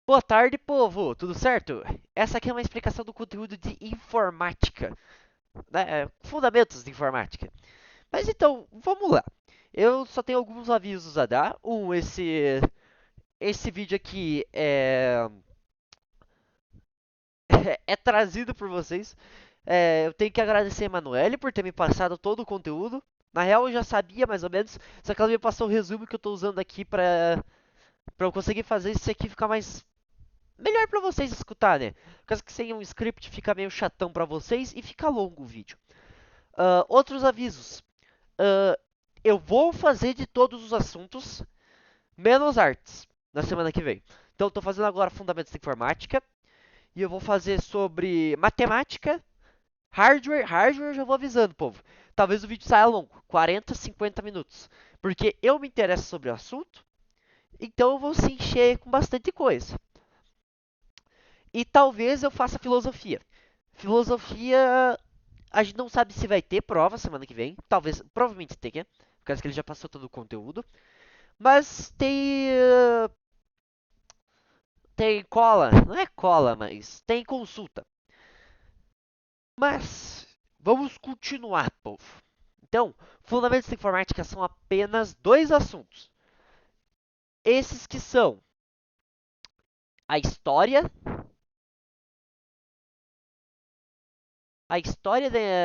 Boa tarde, povo! Tudo certo? Essa aqui é uma explicação do conteúdo de informática, né? Fundamentos de informática. Mas então, vamos lá. Eu só tenho alguns avisos a dar. Esse vídeo aqui é trazido por vocês. Eu tenho que agradecer a Emanuele por ter me passado todo o conteúdo. Na real, eu já sabia mais ou menos, só que ela me passou o resumo que eu estou usando aqui para eu conseguir fazer isso aqui ficar mais melhor pra vocês escutar, né? Por causa que sem um script fica meio chatão pra vocês e fica longo o vídeo. Outros avisos. Ah, eu vou fazer de todos os assuntos, menos artes, na semana que vem. Então, eu tô fazendo agora Fundamentos de Informática. E eu vou fazer sobre matemática, hardware. Hardware eu já vou avisando, povo. Talvez o vídeo saia longo, 40, 50 minutos. Porque eu me interesso sobre o assunto, então eu vou se encher com bastante coisa. E talvez eu faça filosofia. Filosofia, a gente não sabe se vai ter prova semana que vem. Talvez, provavelmente tenha, por causa que ele já passou todo o conteúdo. Mas tem cola, não é cola, mas tem consulta. Mas vamos continuar, povo. Então, fundamentos de informática são apenas dois assuntos. Esses que são a história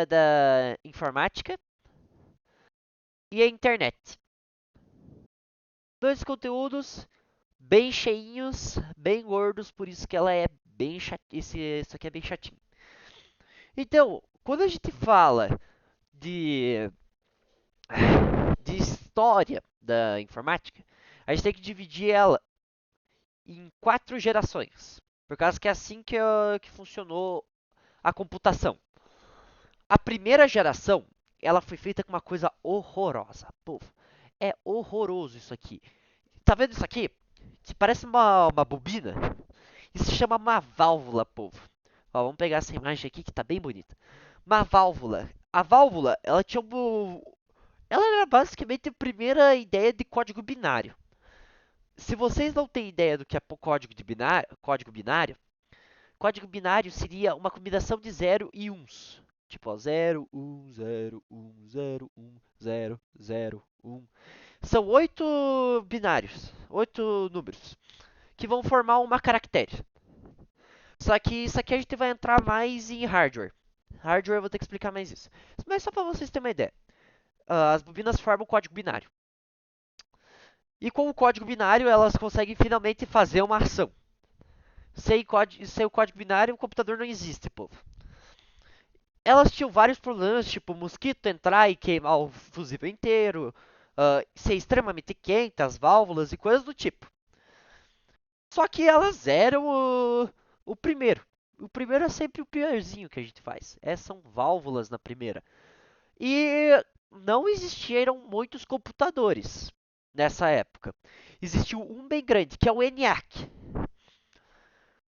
da informática e a internet. Dois conteúdos bem cheinhos, bem gordos, por isso que ela é bem chat... Isso aqui é bem chatinho. Então, quando a gente fala de, de história da informática, a gente tem que dividir ela em quatro gerações. Por causa que é assim que funcionou a computação. A primeira geração, ela foi feita com uma coisa horrorosa. Povo, é horroroso isso aqui. Tá vendo isso aqui? Que parece uma bobina. Isso se chama uma válvula, povo. Ó, vamos pegar essa imagem aqui que tá bem bonita. Uma válvula. A válvula, ela tinha ela era basicamente a primeira ideia de código binário. Se vocês não têm ideia do que é código binário seria uma combinação de 0 e 1s. Tipo, ó, 0, 1, 0, 1, 0, 1, 0, 0, 1. São 8 binários, 8 números, que vão formar uma caractere. Só que isso aqui a gente vai entrar mais em hardware. Hardware eu vou ter que explicar mais isso. Mas só para vocês terem uma ideia. As bobinas formam o código binário. E com o código binário elas conseguem finalmente fazer uma ação. Sem o código binário o computador não existe, povo. Elas tinham vários problemas, tipo mosquito entrar e queimar o fusível inteiro, ser extremamente quente, as válvulas e coisas do tipo. Só que elas eram o primeiro. O primeiro é sempre o piorzinho que a gente faz. São válvulas na primeira. E não existiram muitos computadores nessa época. Existiu um bem grande, que é o ENIAC.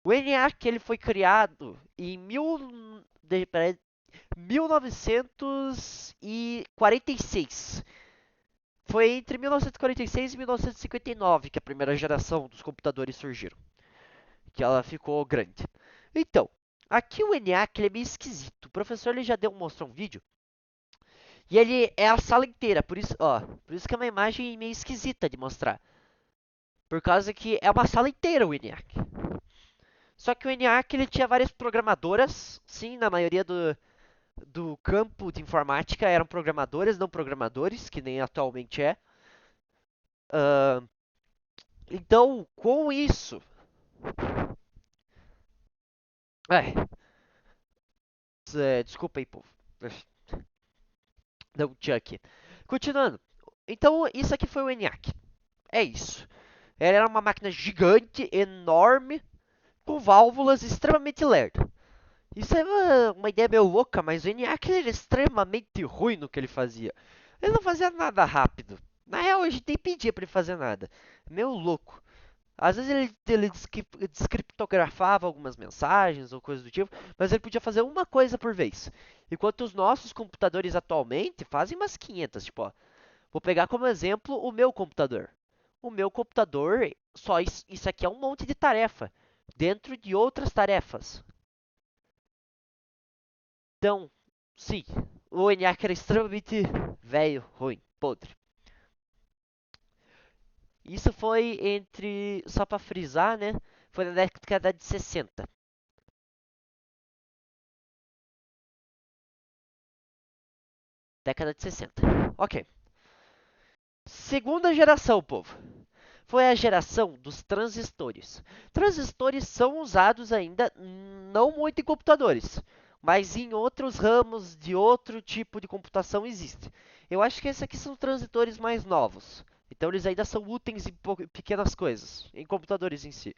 O ENIAC ele foi criado em 1946. Foi entre 1946 e 1959 que a primeira geração dos computadores surgiram, que ela ficou grande. Então, aqui o ENIAC ele é meio esquisito. O professor ele já mostrou um vídeo e ele é a sala inteira, por isso que é uma imagem meio esquisita de mostrar. Por causa que é uma sala inteira o ENIAC. Só que o ENIAC ele tinha várias programadoras, sim, na maioria do campo de informática eram programadores, não programadores, que nem atualmente é. Ah, então, com isso. Desculpa aí, povo. Deu um tchan aqui. Continuando. Então, isso aqui foi o ENIAC. É isso. Ele era uma máquina gigante, enorme, com válvulas extremamente lerdas. Isso é uma ideia meio louca, mas o ENIAC era extremamente ruim no que ele fazia. Ele não fazia nada rápido. Na real, a gente nem pedia para ele fazer nada. Meio louco. Às vezes ele descriptografava algumas mensagens ou coisas do tipo, mas ele podia fazer uma coisa por vez. Enquanto os nossos computadores atualmente fazem umas 500. Tipo, ó, vou pegar como exemplo o meu computador. O meu computador, só isso aqui é um monte de tarefa, dentro de outras tarefas. Então, sim, o ENIAC era extremamente velho, ruim, podre. Isso foi entre, só para frisar, né? Foi na década de 60. Década de 60. Ok. Segunda geração, povo. Foi a geração dos transistores. Transistores são usados ainda não muito em computadores, mas em outros ramos de outro tipo de computação existe. Eu acho que esses aqui são transistores mais novos. Então eles ainda são úteis em pequenas coisas, em computadores em si.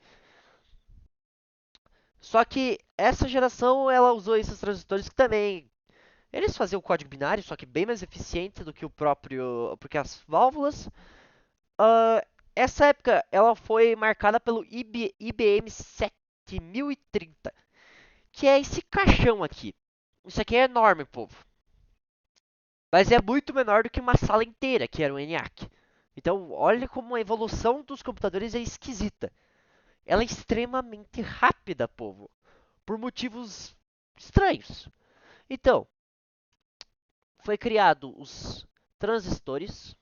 Só que essa geração ela usou esses transistores que também eles faziam o código binário, só que bem mais eficiente do que o próprio, porque as válvulas. Ah, essa época ela foi marcada pelo IBM 7030, que é esse caixão aqui. Isso aqui é enorme, povo. Mas é muito menor do que uma sala inteira, que era o ENIAC. Então, olha como a evolução dos computadores é esquisita. Ela é extremamente rápida, povo, por motivos estranhos. Então, foi criado os transistores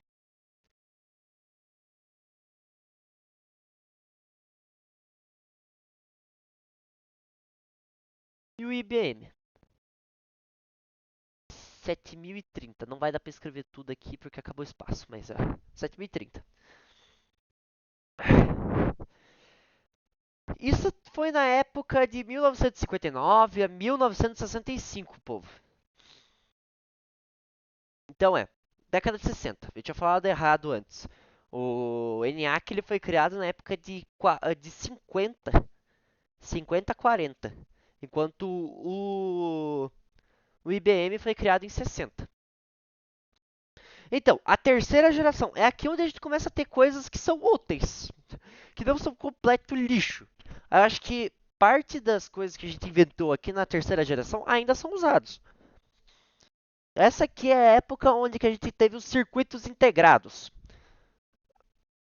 e o IBM 7030. Não vai dar para escrever tudo aqui porque acabou o espaço, mas é 7030. Isso foi na época de 1959 a 1965, povo. Então década de 60. Eu tinha falado errado antes. O ENIAC ele foi criado na época de 50 a 40, enquanto o IBM foi criado em 60. Então, a terceira geração é aqui onde a gente começa a ter coisas que são úteis, que não são completo lixo. Eu acho que parte das coisas que a gente inventou aqui na terceira geração ainda são usados. Essa aqui é a época onde que a gente teve os circuitos integrados.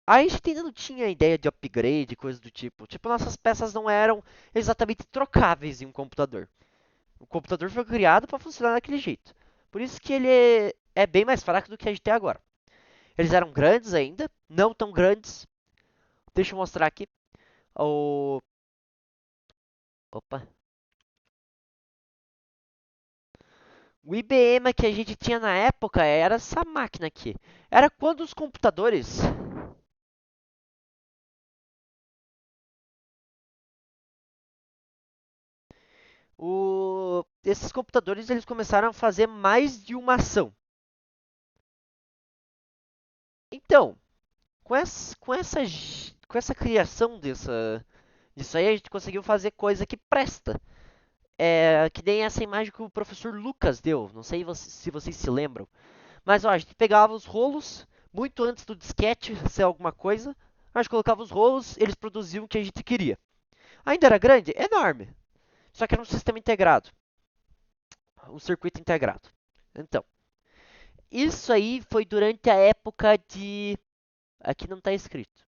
A gente ainda não tinha ideia de upgrade, coisa do tipo. Tipo, nossas peças não eram exatamente trocáveis em um computador. O computador foi criado para funcionar daquele jeito. Por isso que ele é bem mais fraco do que a gente tem agora. Eles eram grandes ainda, não tão grandes. Deixa eu mostrar aqui. O... Opa. O IBM que a gente tinha na época era essa máquina aqui. Era quando os computadores. Esses computadores eles começaram a fazer mais de uma ação. Então, com essa criação disso aí, a gente conseguiu fazer coisa que presta. Que nem essa imagem que o professor Lucas deu. Não sei se vocês se lembram. Mas ó, a gente pegava os rolos, muito antes do disquete ser alguma coisa. A gente colocava os rolos, eles produziam o que a gente queria. Ainda era grande? Enorme. Só que era um sistema integrado. Um circuito integrado. Então, isso aí foi durante a época de. Aqui não está escrito.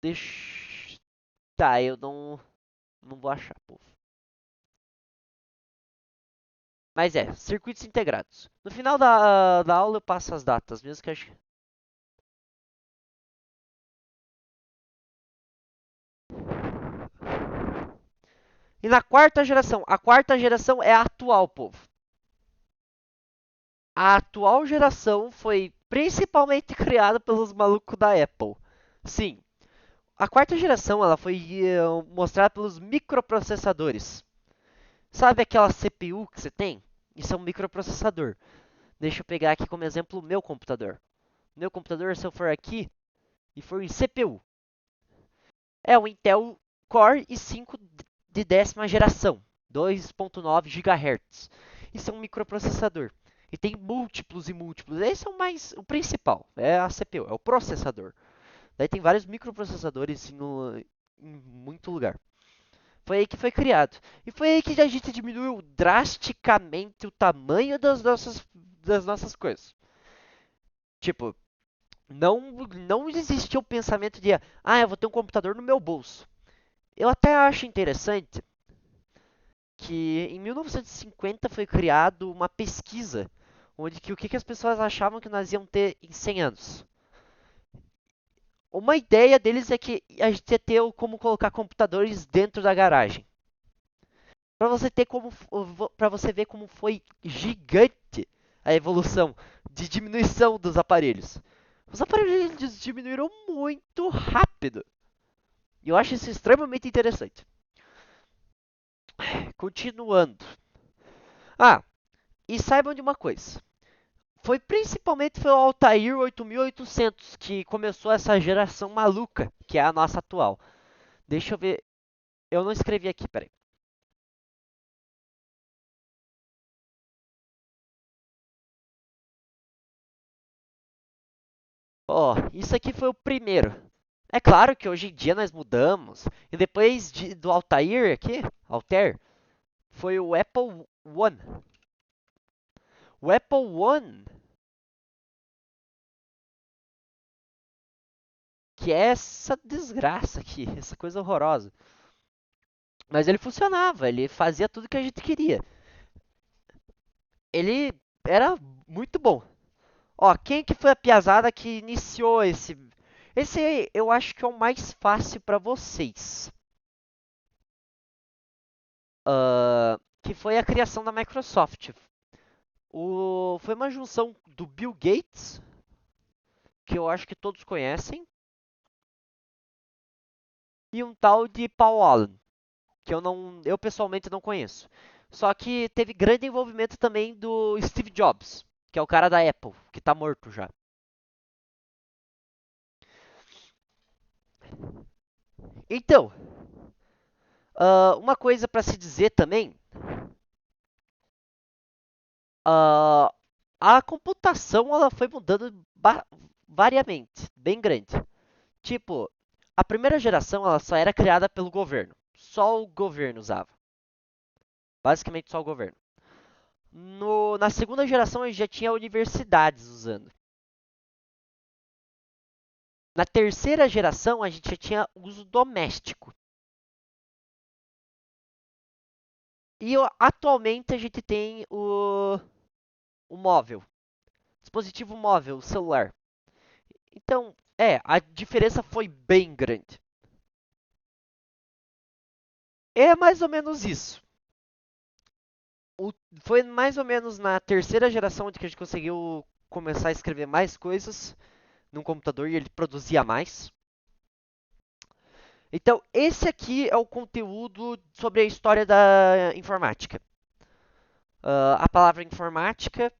Deixa. Tá, eu não vou achar, povo. Mas circuitos integrados. No final da aula eu passo as datas, mesmo que acho. E na quarta geração, a quarta geração é a atual, povo. A atual geração foi principalmente criada pelos malucos da Apple. Sim, a quarta geração ela foi mostrada pelos microprocessadores. Sabe aquela CPU que você tem? Isso é um microprocessador. Deixa eu pegar aqui como exemplo o meu computador. Meu computador, se eu for aqui e for em CPU, é um Intel Core i5 de décima geração, 2.9 GHz. Isso é um microprocessador. E tem múltiplos e múltiplos. Esse é o principal, é a CPU, é o processador. Daí tem vários microprocessadores em muito lugar. Foi aí que foi criado. E foi aí que a gente diminuiu drasticamente o tamanho das nossas coisas. Tipo, Não, não existia o pensamento de, eu vou ter um computador no meu bolso. Eu até acho interessante que em 1950 foi criado uma pesquisa onde que o que as pessoas achavam que nós íamos ter em 100 anos. Uma ideia deles é que a gente ia ter como colocar computadores dentro da garagem. Para você ter como para você ver como foi gigante a evolução de diminuição dos aparelhos. Os aparelhos diminuíram muito rápido. E eu acho isso extremamente interessante. Continuando. E saibam de uma coisa. Foi o Altair 8800 que começou essa geração maluca, que é a nossa atual. Deixa eu ver. Eu não escrevi aqui, peraí. Ó, isso aqui foi o primeiro. É claro que hoje em dia nós mudamos. E depois do Altair aqui, Altair, foi o Apple One. O Apple One, que é essa desgraça aqui, essa coisa horrorosa. Mas ele funcionava, ele fazia tudo que a gente queria. Ele era muito bom. Ó, quem que foi a piazada que iniciou esse? Esse aí eu acho que é o mais fácil para vocês. Que foi a criação da Microsoft. Foi uma junção do Bill Gates, que eu acho que todos conhecem, e um tal de Paul Allen, que eu pessoalmente não conheço. Só que teve grande envolvimento também do Steve Jobs, que é o cara da Apple, que tá morto já. Então, uma coisa para se dizer também, ah, a computação ela foi mudando variamente, bem grande. Tipo, a primeira geração ela só era criada pelo governo, só o governo usava, basicamente só o governo. Na segunda geração a gente já tinha universidades usando. Na terceira geração a gente já tinha uso doméstico. E atualmente a gente tem o móvel, dispositivo móvel, o celular. Então, a diferença foi bem grande. É mais ou menos isso. Foi mais ou menos na terceira geração onde que a gente conseguiu começar a escrever mais coisas num computador e ele produzia mais. Então, esse aqui é o conteúdo sobre a história da informática. A palavra informática,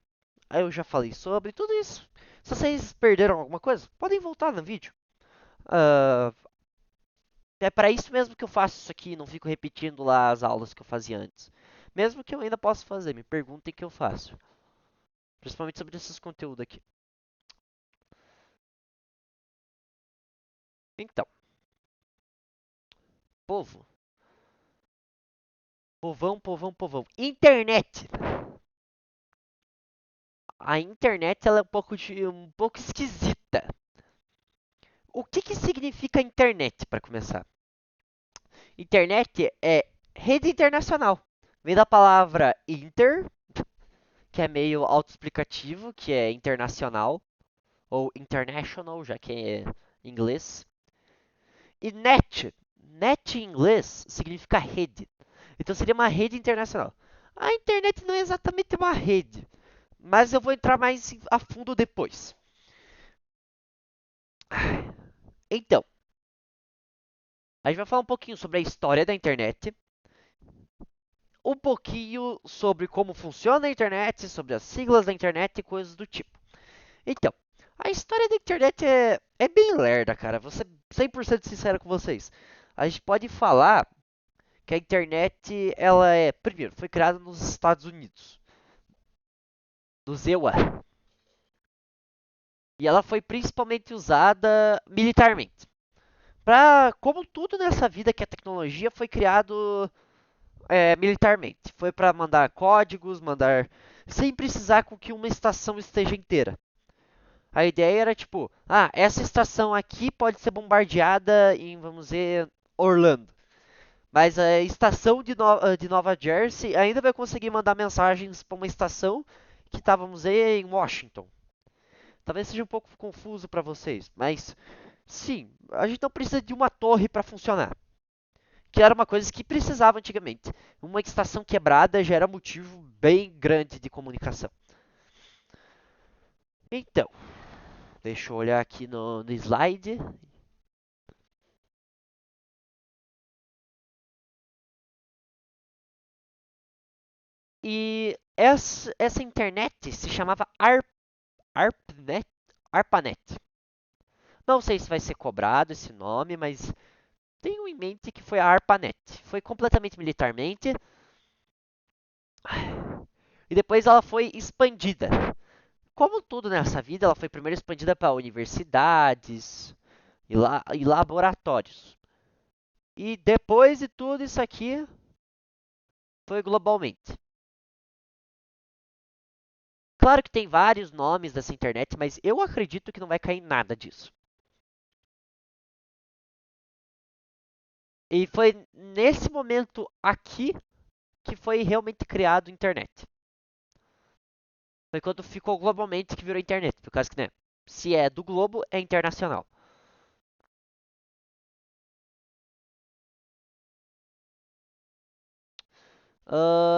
eu já falei sobre tudo isso. Se vocês perderam alguma coisa, podem voltar no vídeo. Uh, É para isso mesmo que eu faço isso aqui, não fico repetindo lá as aulas que eu fazia antes. Mesmo que eu ainda possa fazer, me perguntem que eu faço. Principalmente sobre esses conteúdos aqui. Então, povo. Povão, povão, povão. Internet. A internet ela é um pouco esquisita. O que significa internet, para começar? Internet é rede internacional. Vem da palavra inter, que é meio autoexplicativo, que é internacional, ou international, já que é inglês. E net, net em inglês significa rede. Então seria uma rede internacional. A internet não é exatamente uma rede, mas eu vou entrar mais a fundo depois. Então, a gente vai falar um pouquinho sobre a história da internet, um pouquinho sobre como funciona a internet, sobre as siglas da internet e coisas do tipo. Então, a história da internet é bem lerda, cara. Vou ser 100% sincero com vocês. A gente pode falar que a internet, primeiro, foi criada nos Estados Unidos, dos EUA. E ela foi principalmente usada militarmente. Como tudo nessa vida que é tecnologia, foi criado militarmente. Foi para mandar códigos, sem precisar com que uma estação esteja inteira. A ideia era tipo, essa estação aqui pode ser bombardeada em, vamos dizer, Orlando. Mas a estação de Nova Jersey ainda vai conseguir mandar mensagens para uma estação que está, vamos dizer, em Washington. Talvez seja um pouco confuso para vocês, mas sim, a gente não precisa de uma torre para funcionar, que era uma coisa que precisava antigamente. Uma estação quebrada já era motivo bem grande de comunicação. Então, deixa eu olhar aqui no slide. E essa internet se chamava ARPANET. ARPANET. Não sei se vai ser cobrado esse nome, mas tenho em mente que foi a ARPANET. Foi completamente militarmente. E depois ela foi expandida. Como tudo nessa vida, ela foi primeiro expandida para universidades e laboratórios. E depois de tudo isso aqui, foi globalmente. Claro que tem vários nomes dessa internet, mas eu acredito que não vai cair nada disso. E foi nesse momento aqui que foi realmente criado a internet. Foi quando ficou globalmente que virou internet, por causa que, né, se é do globo, é internacional.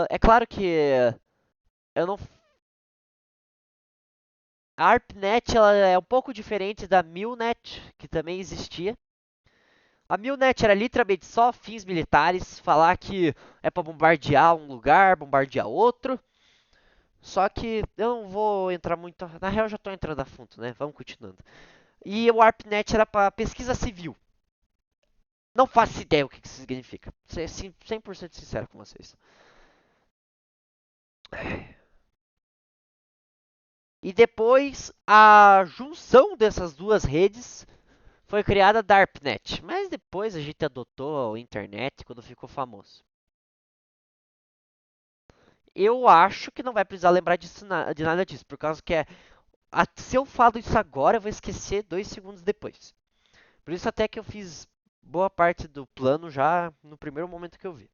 É claro que eu não. A ARPANET ela é um pouco diferente da MILNET, que também existia. A MILNET era literalmente só fins militares, falar que é para bombardear um lugar, bombardear outro. Só que eu não vou entrar muito. Na real, eu já estou entrando a fundo, né? Vamos continuando. E o ARPANET era para pesquisa civil. Não faço ideia o que isso significa. Ser 100% sincero com vocês. E depois a junção dessas duas redes foi criada a DARPANET. Mas depois a gente adotou a internet quando ficou famoso. Eu acho que não vai precisar lembrar de nada disso, por causa que se eu falo isso agora, eu vou esquecer 2 segundos depois. Por isso até que eu fiz boa parte do plano já no primeiro momento que eu vi.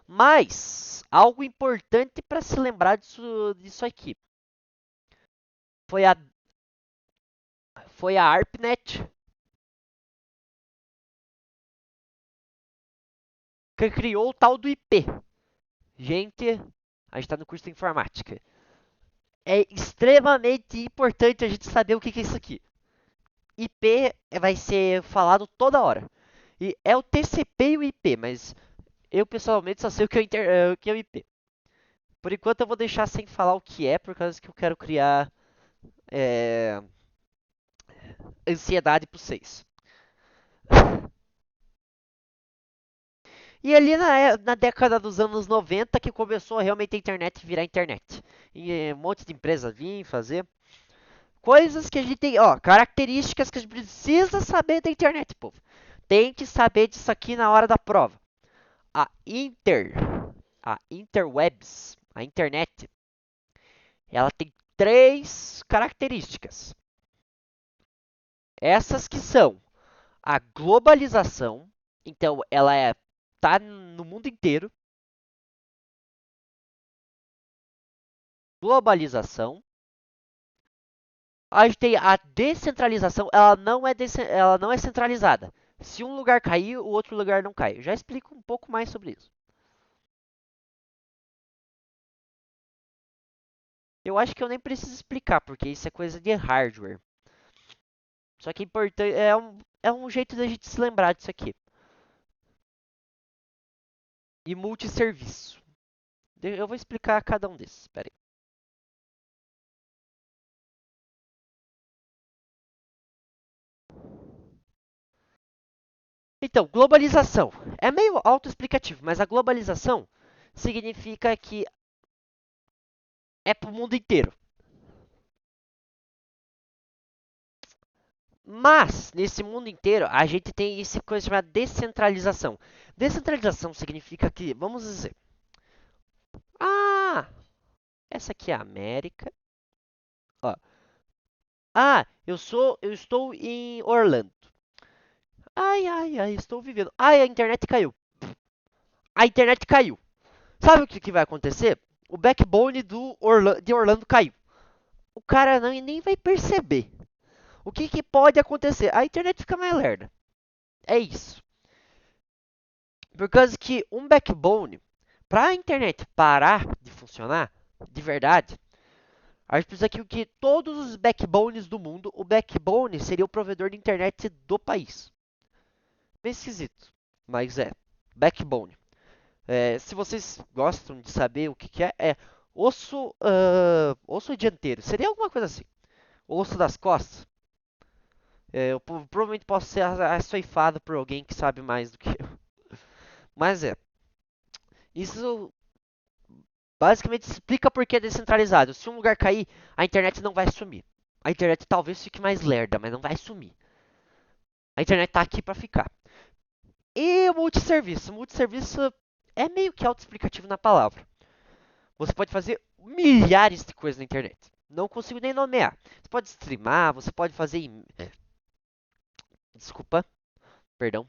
Mas algo importante para se lembrar disso aqui foi a foi a ARPANET que criou o tal do IP. Gente, a gente está no curso de informática. É extremamente importante a gente saber o que é isso aqui. IP vai ser falado toda hora. E é o TCP e o IP, mas eu pessoalmente só sei o que é o IP. Por enquanto eu vou deixar sem falar o que é, por causa que eu quero criar é, ansiedade para vocês. E ali na década dos anos 90 que começou realmente a internet virar internet. E um monte de empresas vir fazer. Coisas que a gente tem, ó, características que a gente precisa saber da internet, povo. Tem que saber disso aqui na hora da prova. A a interwebs, a internet, ela tem 3 características. Essas que são a globalização, então ela tá no mundo inteiro. Globalização. A gente tem a descentralização, ela não é centralizada. Se um lugar cair, o outro lugar não cai. Eu já explico um pouco mais sobre isso. Eu acho que eu nem preciso explicar, porque isso é coisa de hardware. Só que é importante, é um jeito da gente se lembrar disso aqui. E multisserviço. Eu vou explicar cada um desses, espera aí. Então, globalização. É meio autoexplicativo, mas a globalização significa que é para o mundo inteiro. Mas, nesse mundo inteiro, a gente tem essa coisa chamada descentralização. Descentralização significa que, vamos dizer, ah, essa aqui é a América. Ó. Eu estou em Orlando. Ai, ai, ai, estou vivendo. Ai, a internet caiu. A internet caiu. Sabe o que vai acontecer? O backbone de Orlando caiu. O cara nem vai perceber. O que pode acontecer? A internet fica mais lerda. É isso. Por causa que um backbone, para a internet parar de funcionar, de verdade, a gente precisa que todos os backbones do mundo, o backbone seria o provedor de internet do país. Bem esquisito, mas é. Backbone. Se vocês gostam de saber o que é osso dianteiro. Seria alguma coisa assim. Osso das costas. Eu provavelmente posso ser açoifado por alguém que sabe mais do que eu. Mas isso basicamente explica por que é descentralizado. Se um lugar cair, a internet não vai sumir. A internet talvez fique mais lerda, mas não vai sumir. A internet tá aqui para ficar. E o multisserviço? O multisserviço é meio que autoexplicativo na palavra. Você pode fazer milhares de coisas na internet. Não consigo nem nomear. Você pode streamar, você pode fazer. Desculpa, perdão.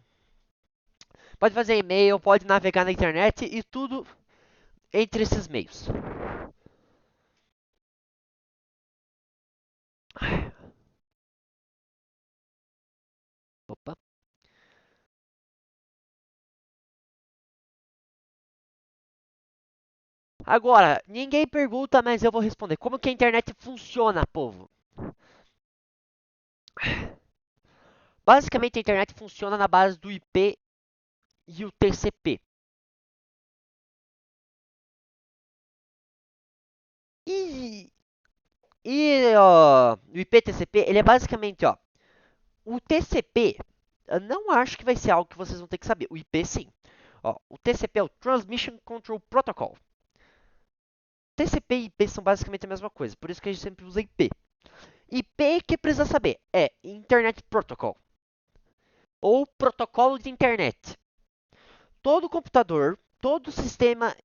Pode fazer e-mail, pode navegar na internet e tudo entre esses meios. Opa. Agora, ninguém pergunta, mas eu vou responder. Como que a internet funciona, povo? Basicamente, a internet funciona na base do IP e o TCP. E, o IP TCP, ele é basicamente, o TCP, eu não acho que vai ser algo que vocês vão ter que saber. O IP, sim. O TCP é o Transmission Control Protocol. TCP e IP são basicamente a mesma coisa, por isso que a gente sempre usa IP. IP que precisa saber é Internet Protocol ou protocolo de internet. Todo computador, todo sistema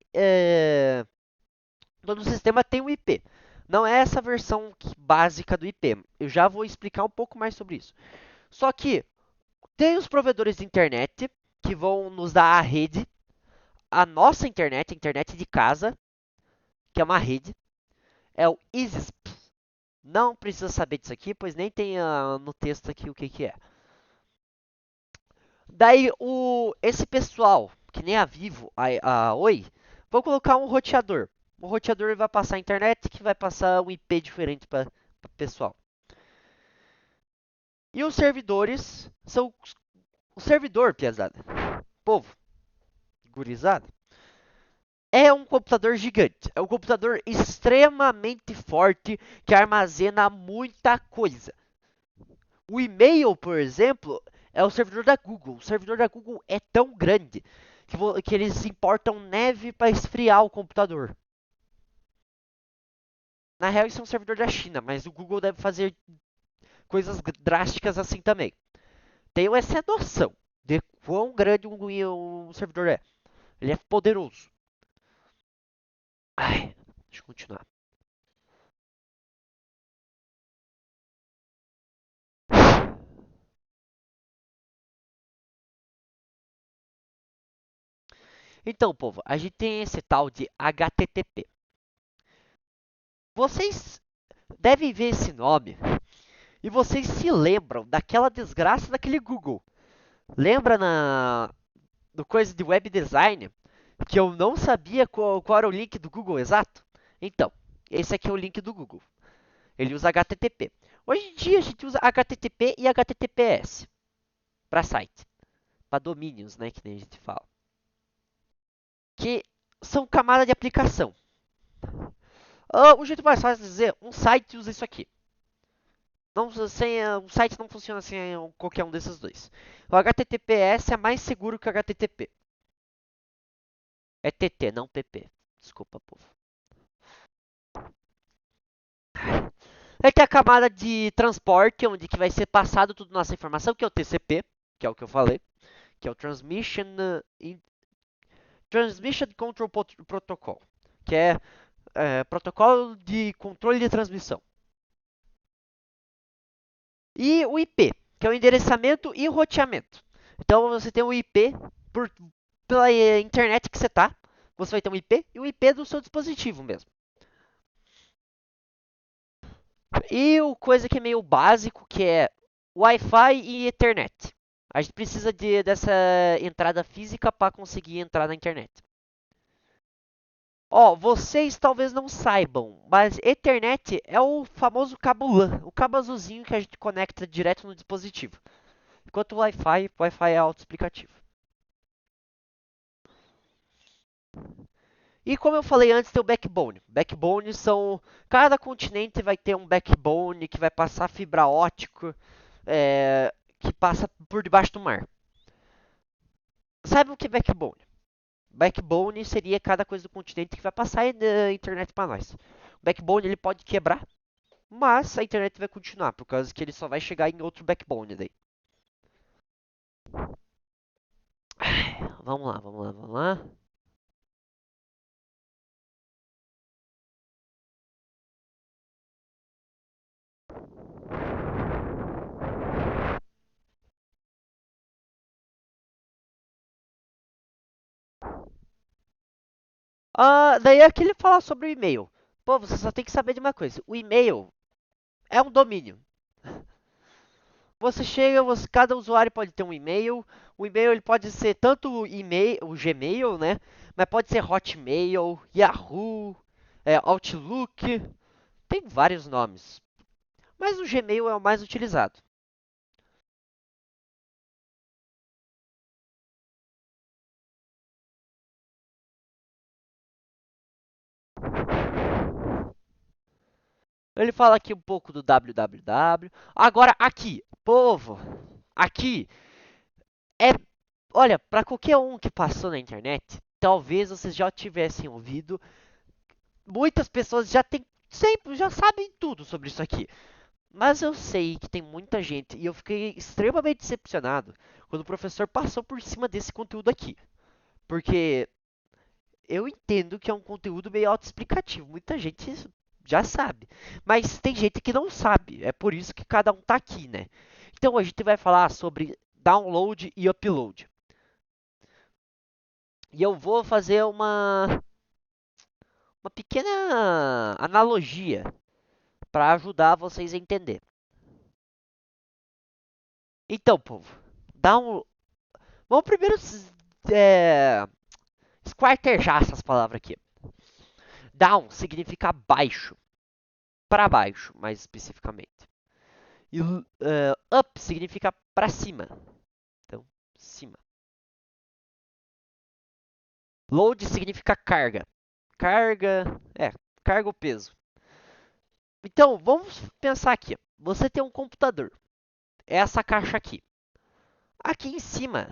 tem um IP. Não é essa versão básica do IP. Eu já vou explicar um pouco mais sobre isso. Só que tem os provedores de internet que vão nos dar a rede, a nossa internet, a internet de casa, que é uma rede, é o ISP. Não precisa saber disso aqui, pois nem tem no texto aqui o que é. Daí esse pessoal, que nem a Vivo, a Oi, vão colocar um roteador. O roteador vai passar a internet, que vai passar um IP diferente para o pessoal. E os servidores são o servidor, piazada. Povo, gurizada. É um computador gigante. É um computador extremamente forte que armazena muita coisa. O e-mail, por exemplo, é o servidor da Google. O servidor da Google é tão grande que eles importam neve para esfriar o computador. Na real, isso é um servidor da China, mas o Google deve fazer coisas drásticas assim também. Tenham essa noção de quão grande um servidor é. Ele é poderoso. Ai, deixa eu continuar. Então, povo, a gente tem esse tal de HTTP. Vocês devem ver esse nome e vocês se lembram daquela desgraça daquele Google. Lembra no coisa de web design que eu não sabia qual era o link do Google exato? Então, esse aqui é o link do Google. Ele usa HTTP. Hoje em dia a gente usa HTTP e HTTPS para site, para domínios, né, que nem a gente fala. Que são camadas de aplicação. O jeito mais fácil de dizer, um site usa isso aqui. Um site não funciona sem qualquer um desses dois. O HTTPS é mais seguro que o HTTP. É TT, não PP. Desculpa, povo. Aí tem a camada de transporte, onde que vai ser passado tudo nossa informação, que é o TCP, que é o que eu falei, que é o Transmission Control Protocol, que é protocolo de controle de transmissão. E o IP, que é o endereçamento e o roteamento. Então você tem o IP pela internet que você está, você vai ter um IP e o IP do seu dispositivo mesmo. E o coisa que é meio básico, que é Wi-Fi e Ethernet. A gente precisa dessa entrada física para conseguir entrar na internet. Ó, vocês talvez não saibam, mas Ethernet é o famoso cabo LAN, o cabo azulzinho que a gente conecta direto no dispositivo. Enquanto o Wi-Fi é autoexplicativo. E como eu falei antes, tem o backbone. Backbone são. Cada continente vai ter um backbone que vai passar fibra ótica, que passa por debaixo do mar. Sabe o que é backbone? Backbone seria cada coisa do continente que vai passar a internet para nós. O backbone ele pode quebrar, mas a internet vai continuar, por causa que ele só vai chegar em outro backbone daí. Vamos lá, vamos lá, vamos lá. Daí é que ele fala sobre o e-mail. Pô, você só tem que saber de uma coisa. O e-mail é um domínio. Você chega, cada usuário pode ter um e-mail. O e-mail ele pode ser tanto o Gmail, né? Mas pode ser Hotmail, Yahoo, Outlook. Tem vários nomes. Mas o Gmail é o mais utilizado. Ele fala aqui um pouco do www. Agora aqui, povo, aqui é, olha, para qualquer um que passou na internet, talvez vocês já tivessem ouvido. Muitas pessoas já sabem tudo sobre isso aqui. Mas eu sei que tem muita gente e eu fiquei extremamente decepcionado quando o professor passou por cima desse conteúdo aqui. Porque eu entendo que é um conteúdo meio autoexplicativo, muita gente já sabe, mas tem gente que não sabe, é por isso que cada um tá aqui, né? Então a gente vai falar sobre download e upload. E eu vou fazer uma pequena analogia para ajudar vocês a entender. Então, povo, vamos primeiro é, esquartejar essas palavras aqui. Down significa baixo, para baixo, mais especificamente. E up significa para cima. Então, cima. Load significa carga. Carga ou peso. Então, vamos pensar aqui. Você tem um computador. É essa caixa aqui. Aqui em cima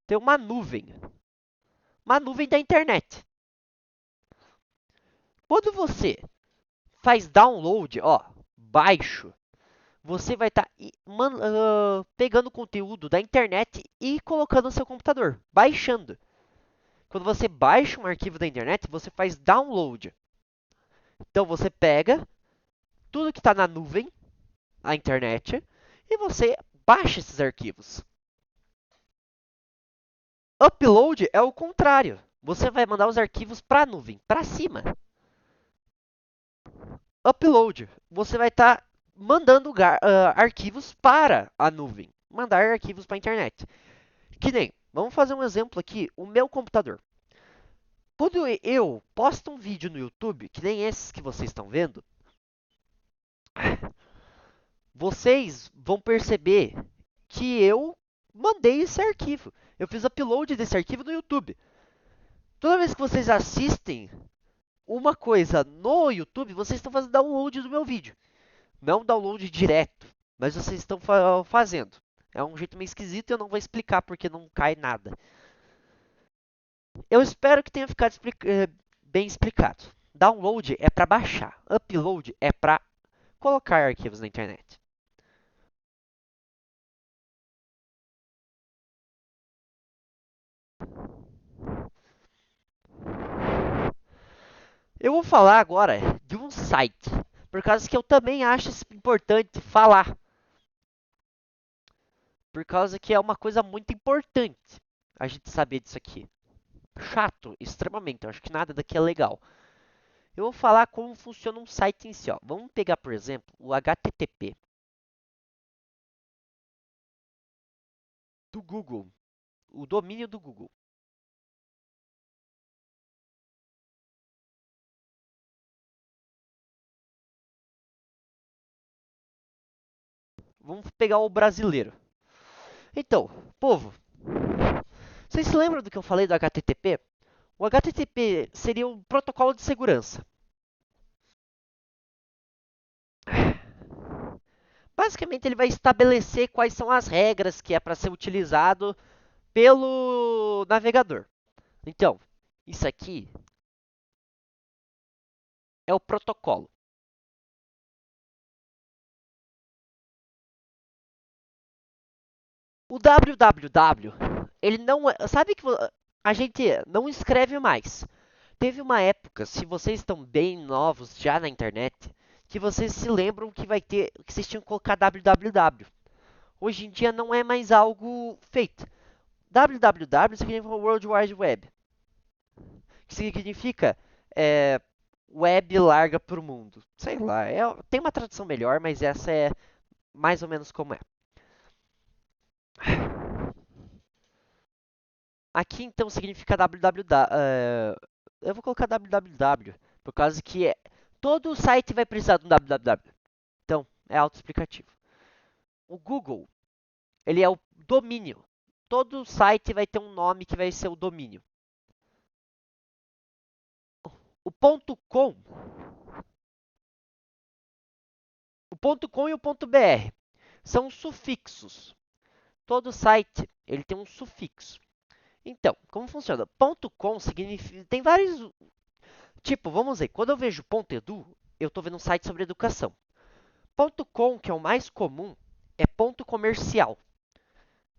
tem uma nuvem. Uma nuvem da internet. Quando você faz download, ó, baixo, você vai estar pegando conteúdo da internet e colocando no seu computador, baixando. Quando você baixa um arquivo da internet, você faz download. Então você pega tudo que está na nuvem, a internet, e você baixa esses arquivos. Upload é o contrário. Você vai mandar os arquivos para a nuvem, para cima. Upload, você vai estar mandando arquivos para a nuvem. Mandar arquivos para a internet. Que nem, vamos fazer um exemplo aqui, o meu computador. Quando eu posto um vídeo no YouTube, que nem esses que vocês estão vendo, vocês vão perceber que eu mandei esse arquivo. Eu fiz upload desse arquivo no YouTube. Toda vez que vocês assistem uma coisa no YouTube, vocês estão fazendo download do meu vídeo. Não download direto, mas vocês estão fazendo. É um jeito meio esquisito e eu não vou explicar porque não cai nada. Eu espero que tenha ficado bem explicado. Download é para baixar, upload é para colocar arquivos na internet. Eu vou falar agora de um site, por causa que eu também acho isso importante falar, por causa que é uma coisa muito importante a gente saber disso aqui. Chato, extremamente, eu acho que nada daqui é legal. Eu vou falar como funciona um site em si, ó. Vamos pegar, por exemplo, o HTTP do Google, o domínio do Google. Vamos pegar o brasileiro. Então, povo, vocês se lembram do que eu falei do HTTP? O HTTP seria um protocolo de segurança. Basicamente, ele vai estabelecer quais são as regras que é para ser utilizado pelo navegador. Então, isso aqui é o protocolo. O www, ele não é, sabe que a gente não escreve mais. Teve uma época, se vocês estão bem novos já na internet, que vocês se lembram que vai ter, que vocês tinham que colocar www. Hoje em dia não é mais algo feito. www significa World Wide Web, que significa é, web larga para o mundo. Sei lá, tem uma tradução melhor, mas essa é mais ou menos como é. Aqui então significa www. Eu vou colocar www, por causa que todo site vai precisar de um www. Então, é autoexplicativo. O Google, ele é o domínio. Todo site vai ter um nome que vai ser o domínio. O ponto .com, o ponto .com e o ponto .br são sufixos. Todo site, ele tem um sufixo. Então, como funciona? Ponto .com significa, tem vários, tipo, vamos ver, quando eu vejo ponto .edu, eu estou vendo um site sobre educação. Ponto .com, que é o mais comum, é ponto comercial.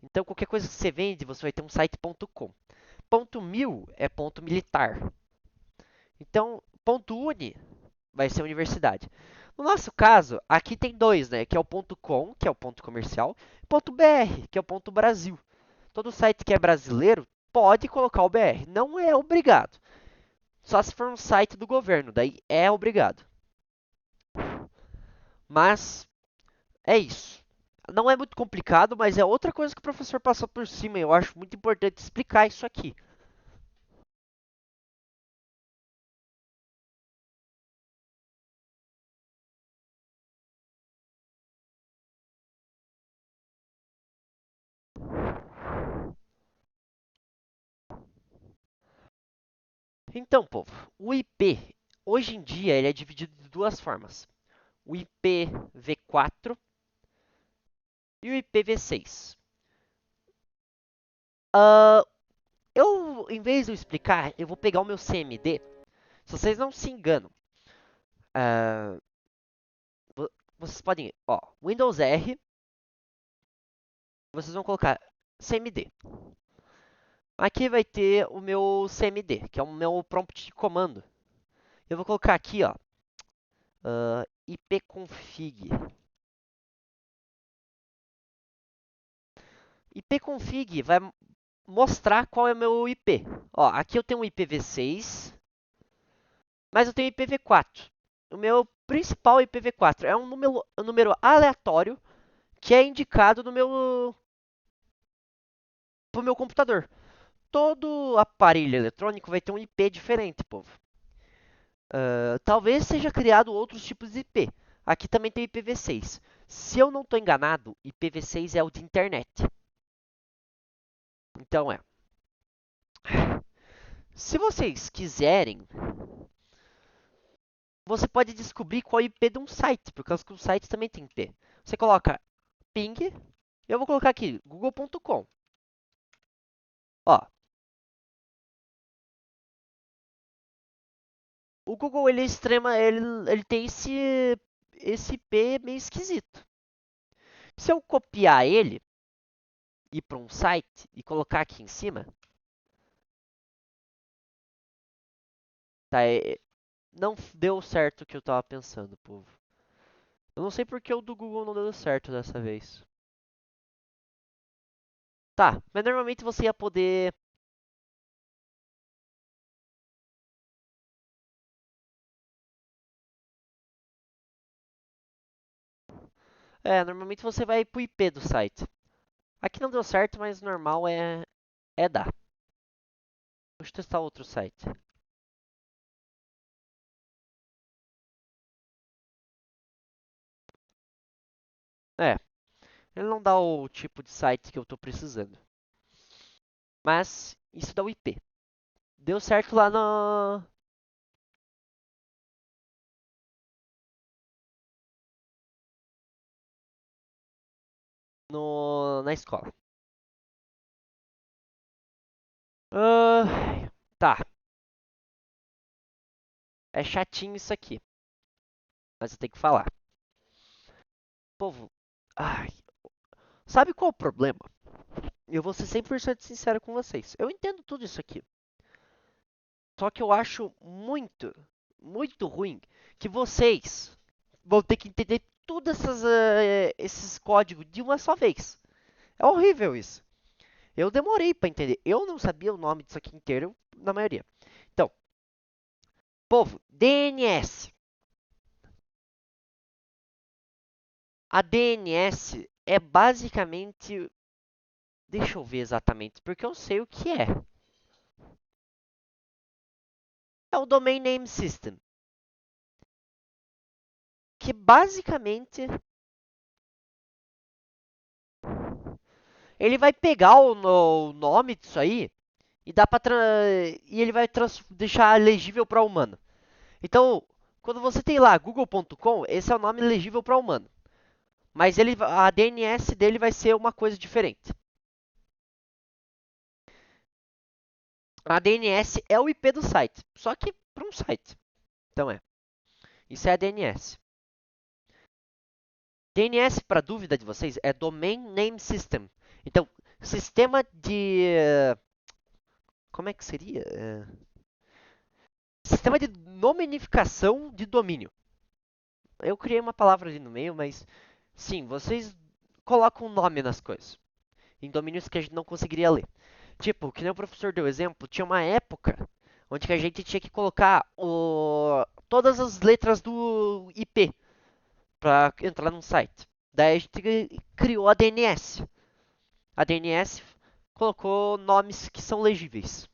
Então, qualquer coisa que você vende, você vai ter um site ponto .com. Ponto .mil é ponto militar. Então, ponto .uni vai ser universidade. No nosso caso, aqui tem dois, né? Que é o ponto .com, que é o ponto comercial, e ponto .br, que é o ponto Brasil. Todo site que é brasileiro pode colocar o BR, não é obrigado. Só se for um site do governo, daí é obrigado. Mas é isso. Não é muito complicado, mas é outra coisa que o professor passou por cima e eu acho muito importante explicar isso aqui. Então, povo, o IP, hoje em dia, ele é dividido de duas formas. O IPv4 e o IPv6. Em vez de eu explicar, eu vou pegar o meu CMD. Se vocês não se enganam, ah, vocês podem, ó, Windows R, vocês vão colocar CMD. Aqui vai ter o meu CMD, que é o meu prompt de comando. Eu vou colocar aqui, ó, ipconfig. Ipconfig vai mostrar qual é o meu IP. Ó, aqui eu tenho um IPv6, mas eu tenho IPv4. O meu principal IPv4 é um número aleatório que é indicado no pro meu computador. Todo aparelho eletrônico vai ter um IP diferente, povo. Talvez seja criado outros tipos de IP. Aqui também tem IPv6. Se eu não estou enganado, IPv6 é o de internet. Então é. Se vocês quiserem, você pode descobrir qual é o IP de um site, por causa que o site também tem IP. Você coloca ping, eu vou colocar aqui google.com. Ó, o Google ele é extrema, ele tem esse IP meio esquisito. Se eu copiar ele, ir para um site e colocar aqui em cima, tá? não deu certo o que eu tava pensando, povo. Eu não sei porque o do Google não deu certo dessa vez. Tá, mas normalmente você ia poder. Normalmente você vai pro IP do site. Aqui não deu certo, mas normal é dar. Deixa eu testar outro site. É, ele não dá o tipo de site que eu tô precisando. Mas isso dá o IP. Deu certo lá na escola. Tá, é chatinho isso aqui, mas eu tenho que falar. Povo, ai, sabe qual é o problema? Eu vou ser 100% sincero com vocês. Eu entendo tudo isso aqui. Só que eu acho muito ruim que vocês vão ter que entender todos esses códigos de uma só vez. É horrível isso. Eu demorei para entender. Eu não sabia o nome disso aqui inteiro, na maioria. Então, povo, DNS. A DNS é basicamente. Deixa eu ver exatamente, porque eu sei o que é. É o Domain Name System. Que basicamente ele vai pegar o nome disso aí e dá para e ele vai deixar legível para humano. Então, quando você tem lá google.com, esse é o nome legível para humano. Mas a DNS dele vai ser uma coisa diferente. A DNS é o IP do site, só que para um site. Então isso é a DNS. DNS, para dúvida de vocês, é Domain Name System. Então, sistema de. Como é que seria? Sistema de nominificação de domínio. Eu criei uma palavra ali no meio, mas sim, vocês colocam um nome nas coisas. Em domínios que a gente não conseguiria ler. Tipo, que nem o professor deu exemplo, tinha uma época onde que a gente tinha que colocar todas as letras do IP para entrar num site. Daí a gente criou a DNS. A DNS colocou nomes que são legíveis.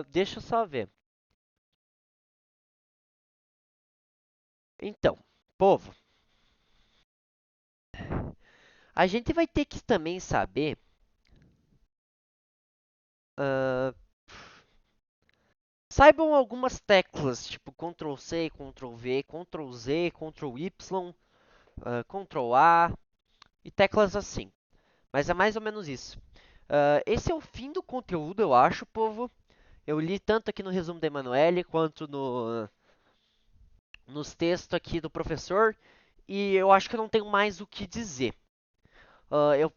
Deixa eu só ver. Então, povo, a gente vai ter que também saber. ah, Saibam algumas teclas, tipo Ctrl C, Ctrl V, Ctrl Z, Ctrl Y, Ctrl A e teclas assim. Mas é mais ou menos isso. Esse é o fim do conteúdo, eu acho, povo. Eu li tanto aqui no resumo da Emanuele quanto nos textos aqui do professor. E eu acho que eu não tenho mais o que dizer. Ah, eu,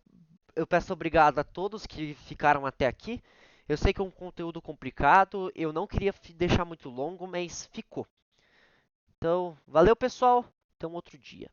eu peço obrigado a todos que ficaram até aqui. Eu sei que é um conteúdo complicado, eu não queria deixar muito longo, mas ficou. Então, valeu pessoal, até um outro dia.